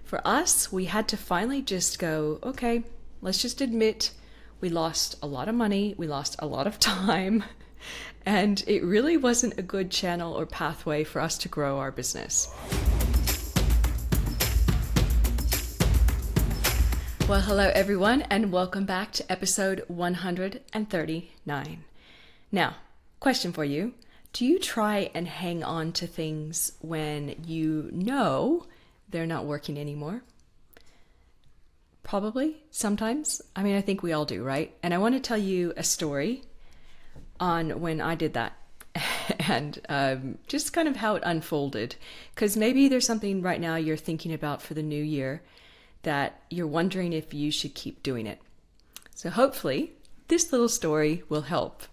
For us, we had to finally just go, okay, let's just admit we lost a lot of money, we lost a lot of time, and it really wasn't a good channel or pathway for us to grow our business. Well, hello everyone, and welcome back to episode 139. Now, question for you. Do you try and hang on to things when you know they're not working anymore? Probably, sometimes. I mean, I think we all do, right? And I want to tell you a story on when I did that and just kind of how it unfolded. Because maybe there's something right now you're thinking about for the new year that you're wondering if you should keep doing it. So hopefully this little story will help.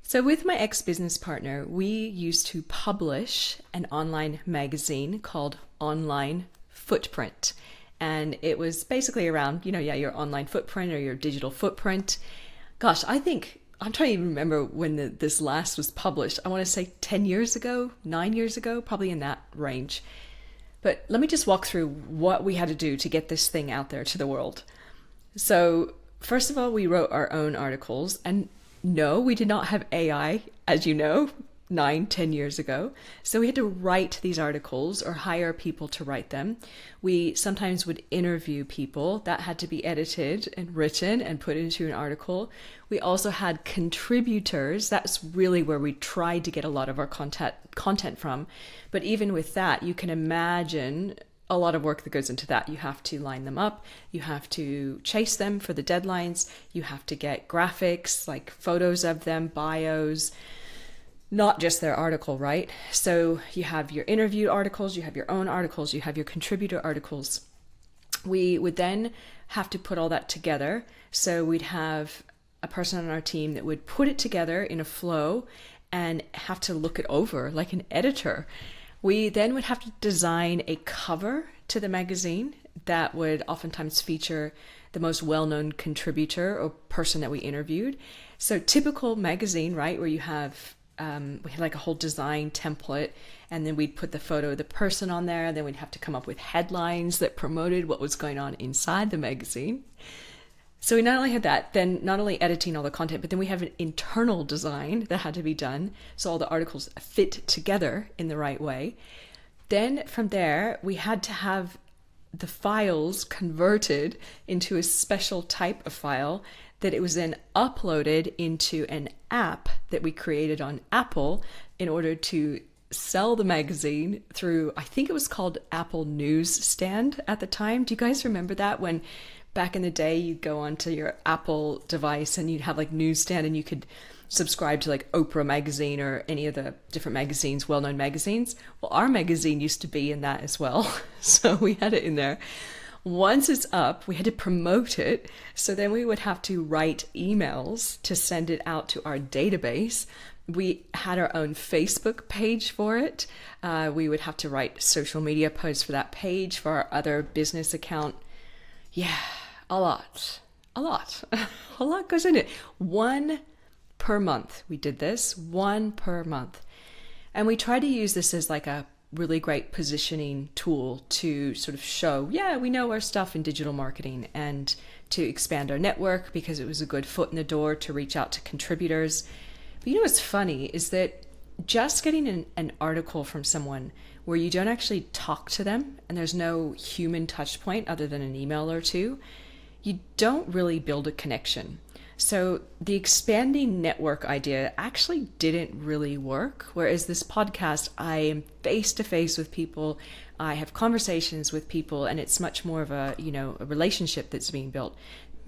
So with my ex-business partner, we used to publish an online magazine called Online Footprint. And it was basically around, your online footprint or your digital footprint. Gosh, I'm trying to even remember when this last was published. I want to say 10 years ago, 9 years ago, probably in that range. But let me just walk through what we had to do to get this thing out there to the world. So first of all, we wrote our own articles. And no, we did not have AI, as you know, 9-10 years ago. So we had to write these articles or hire people to write them. We sometimes would interview people that had to be edited and written and put into an article. We also had contributors. That's really where we tried to get a lot of our content from. But even with that, you can imagine a lot of work that goes into that. You have to line them up. You have to chase them for the deadlines. You have to get graphics, like photos of them, bios, not just their article, right? So you have your interview articles, you have your own articles, you have your contributor articles. We would then have to put all that together. So we'd have a person on our team that would put it together in a flow and have to look it over like an editor. We then would have to design a cover to the magazine that would oftentimes feature the most well-known contributor or person that we interviewed. So typical magazine, right, where you have we had like a whole design template, and then we'd put the photo of the person on there, and then we'd have to come up with headlines that promoted what was going on inside the magazine. So we not only had that, then not only editing all the content, but then we have an internal design that had to be done so all the articles fit together in the right way. Then from there, we had to have the files converted into a special type of file that it was then uploaded into an app that we created on Apple in order to sell the magazine through, I think it was called Apple Newsstand at the time. Do you guys remember that? When back in the day, you'd go onto your Apple device and you'd have like Newsstand and you could subscribe to like Oprah magazine or any of the different magazines, well-known magazines. Well, our magazine used to be in that as well. So we had it in there. Once it's up, we had to promote it. So then we would have to write emails to send it out to our database. We had our own Facebook page for it. We would have to write social media posts for that page, for our other business account. Yeah, a lot a lot goes in it. One per month. We did this, one per month. And we tried to use this as like a really great positioning tool to sort of show, yeah, we know our stuff in digital marketing, and to expand our network because it was a good foot in the door to reach out to contributors. But you know what's funny is that just getting an article from someone where you don't actually talk to them and there's no human touch point other than an email or two, you don't really build a connection. So the expanding network idea actually didn't really work. Whereas this podcast, I am face to face with people. I have conversations with people, and it's much more of a relationship that's being built.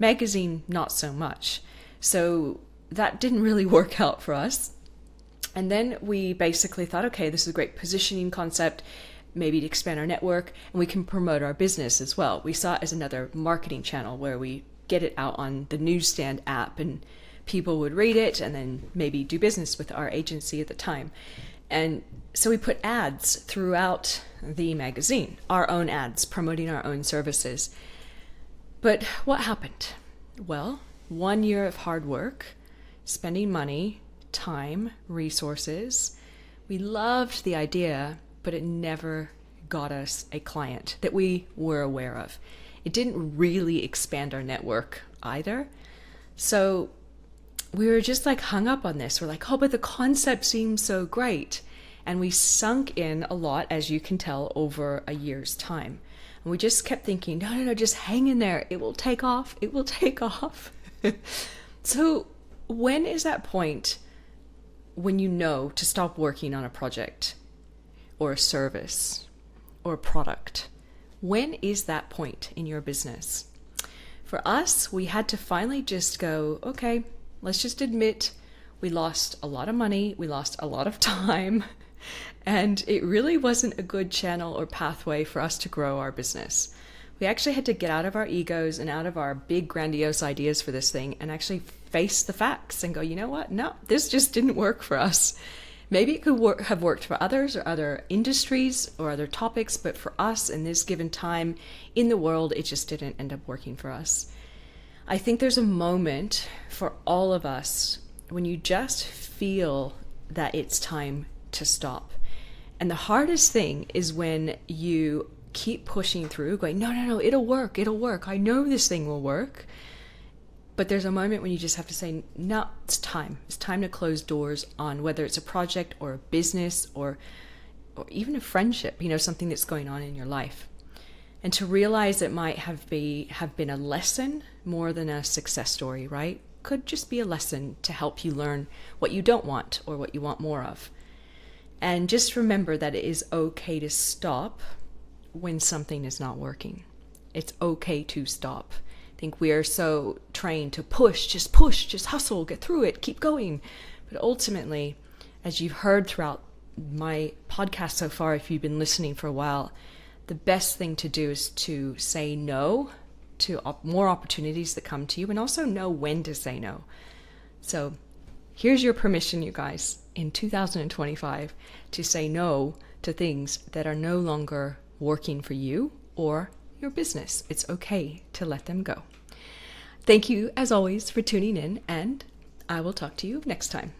Magazine, not so much. So that didn't really work out for us. And then we basically thought, okay, this is a great positioning concept, maybe to expand our network, and we can promote our business as well. We saw it as another marketing channel where we get it out on the Newsstand app and people would read it and then maybe do business with our agency at the time. And so we put ads throughout the magazine, our own ads, promoting our own services. But what happened? Well, 1 year of hard work, spending money, time, resources. We loved the idea, but it never got us a client that we were aware of. It didn't really expand our network either. So we were just like hung up on this. We're like, oh, but the concept seems so great. And we sunk in a lot, as you can tell, over a year's time. And we just kept thinking, no, just hang in there. It will take off. It will take off. So when is that point when you know to stop working on a project or a service or a product? When is that point in your business? For us, we had to finally just go, okay, let's just admit we lost a lot of money, we lost a lot of time, and it really wasn't a good channel or pathway for us to grow our business. We actually had to get out of our egos and out of our big grandiose ideas for this thing and actually face the facts and go, you know what? No, this just didn't work for us. Maybe it could have worked for others or other industries or other topics, but for us in this given time in the world, it just didn't end up working for us. I think there's a moment for all of us when you just feel that it's time to stop. And the hardest thing is when you keep pushing through, going, no, it'll work. I know this thing will work. But there's a moment when you just have to say, no, it's time. It's time to close doors on whether it's a project or a business or even a friendship, something that's going on in your life. And to realize it might have been a lesson more than a success story, right? Could just be a lesson to help you learn what you don't want or what you want more of. And just remember that it is okay to stop when something is not working. It's okay to stop. I think we are so trained to push, just hustle, get through it, keep going. But ultimately, as you've heard throughout my podcast so far, if you've been listening for a while, the best thing to do is to say no to more opportunities that come to you and also know when to say no. So here's your permission, you guys, in 2025 to say no to things that are no longer working for you or your business. It's okay to let them go. Thank you, as always, for tuning in, and I will talk to you next time.